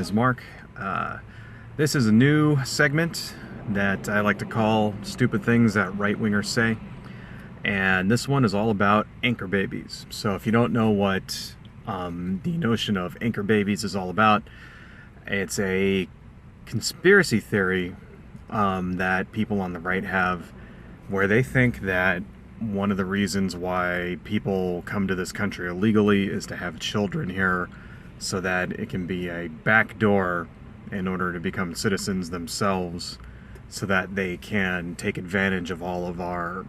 is Mark. This is a new segment that I like to call Stupid Things That Right-Wingers Say. And this one is all about anchor babies. So if you don't know what the notion of anchor babies is all about, it's a conspiracy theory that people on the right have, where they think that one of the reasons why people come to this country illegally is to have children here so that it can be a backdoor in order to become citizens themselves, so that they can take advantage of all of our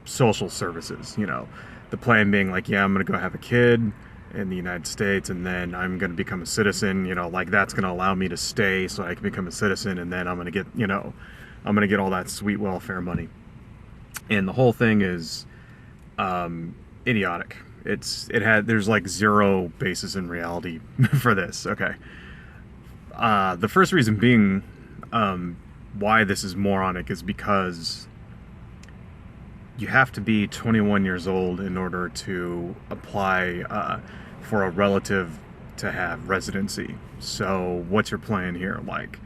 social services. You know, the plan being like, yeah, I'm going to go have a kid in the United States and then I'm going to become a citizen, you know, like that's going to allow me to stay so I can become a citizen, and then I'm going to get, you know, I'm going to get all that sweet welfare money. And the whole thing is idiotic. There's like zero basis in reality for this. Okay. The first reason being why this is moronic is because you have to be 21 years old in order to apply for a relative to have residency. So what's your plan here? Like,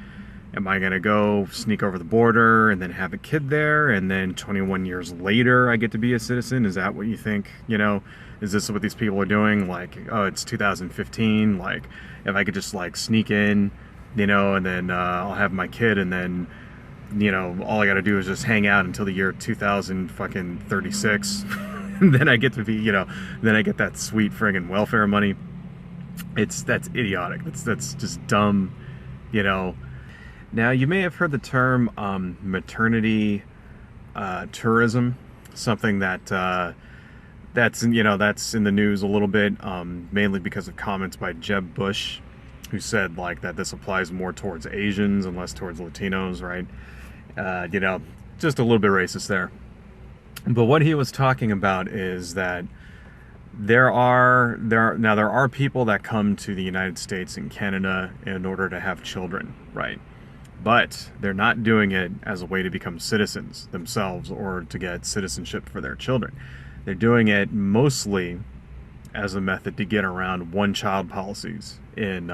am I going to go sneak over the border and then have a kid there, and then 21 years later I get to be a citizen? Is that what you think? You know, is this what these people are doing? Like, oh, it's 2015. Like, if I could just like sneak in, you know, and then I'll have my kid, and then, you know, all I got to do is just hang out until the year 2036. And then I get to be, you know, then I get that sweet friggin' welfare money. That's idiotic. That's just dumb, you know. Now, you may have heard the term maternity tourism, something that's in the news a little bit, mainly because of comments by Jeb Bush, who said like that this applies more towards Asians and less towards Latinos, right? You know, just a little bit racist there. But what he was talking about is that there are people that come to the United States and Canada in order to have children, right? But they're not doing it as a way to become citizens themselves or to get citizenship for their children. They're doing it mostly as a method to get around one-child policies in,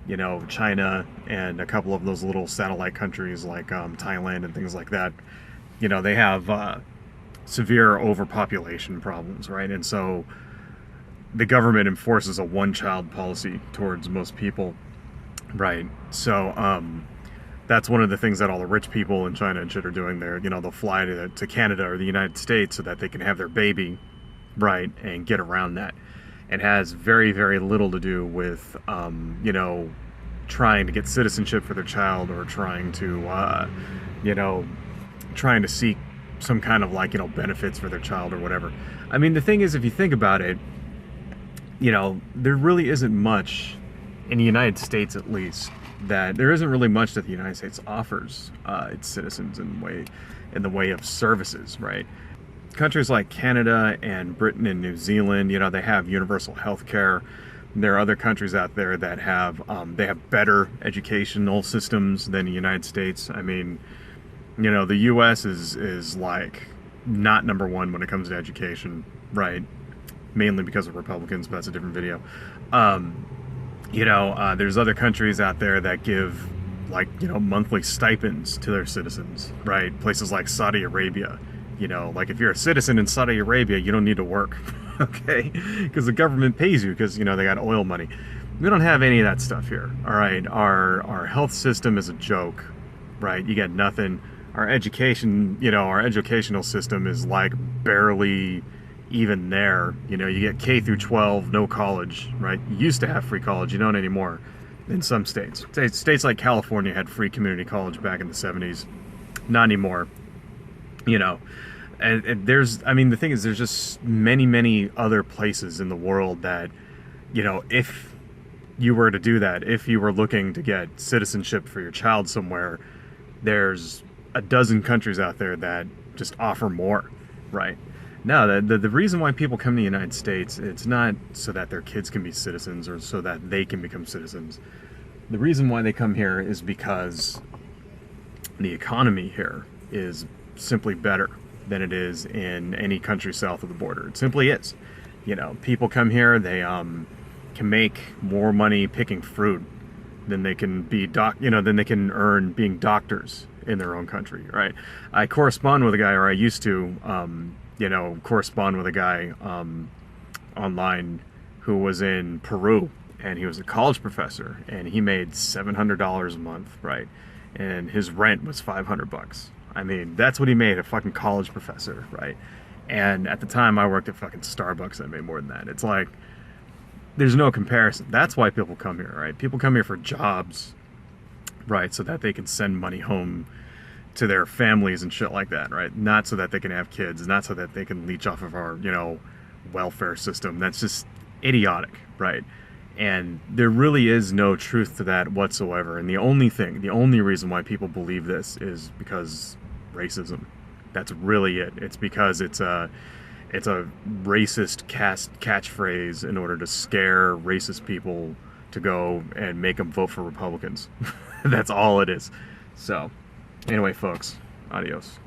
you know, China and a couple of those little satellite countries like Thailand and things like that. You know, they have severe overpopulation problems, right? And so the government enforces a one-child policy towards most people, right? So, that's one of the things that all the rich people in China and shit are doing there. You know, they'll fly to Canada or the United States so that they can have their baby, right, and get around that. It has very, very little to do with, you know, trying to get citizenship for their child, or trying to, you know, trying to seek some kind of, like, you know, benefits for their child or whatever. I mean, the thing is, if you think about it, you know, there really isn't much, in the United States at least, that there isn't really much that the United States offers its citizens in the way of services, right? Countries like Canada and Britain and New Zealand, you know, they have universal health care. There are other countries out there that have they have better educational systems than the United States. I mean, you know, the U.S. is like not number one when it comes to education, right? Mainly because of Republicans, but that's a different video. You know, there's other countries out there that give, like, you know, monthly stipends to their citizens, right? Places like Saudi Arabia. You know, like, if you're a citizen in Saudi Arabia, you don't need to work, okay? Because the government pays you because, you know, they got oil money. We don't have any of that stuff here, all right? Our health system is a joke, right? You get nothing. Our education, you know, our educational system is, like, barely even there. You know, you get K through 12, no college, right? You used to have free college, you don't anymore in some states. States like California had free community college back in the 70s. Not anymore, you know. And there's, I mean, the thing is, there's just many, many other places in the world that, you know, if you were to do that, if you were looking to get citizenship for your child somewhere, there's a dozen countries out there that just offer more, right? No, the reason why people come to the United States, it's not so that their kids can be citizens or so that they can become citizens. The reason why they come here is because the economy here is simply better than it is in any country south of the border. It simply is. You know, people come here, they can make more money picking fruit then they can be then they can earn being doctors in their own country, right? I correspond with a guy, or I used to, correspond with a guy online who was in Peru, and he was a college professor, and he made $700 a month, right? And his rent was $500. I mean, that's what he made, a fucking college professor, right? And at the time, I worked at fucking Starbucks, and I made more than that. It's like, there's no comparison. That's why people come here, right? People come here for jobs, right? So that they can send money home to their families and shit like that, right? Not so that they can have kids, not so that they can leech off of our, welfare system. That's just idiotic, right? And there really is no truth to that whatsoever. And the only reason why people believe this is because racism. That's really it. It's because it's a racist catchphrase in order to scare racist people to go and make them vote for Republicans. That's all it is. So, anyway, folks, adios.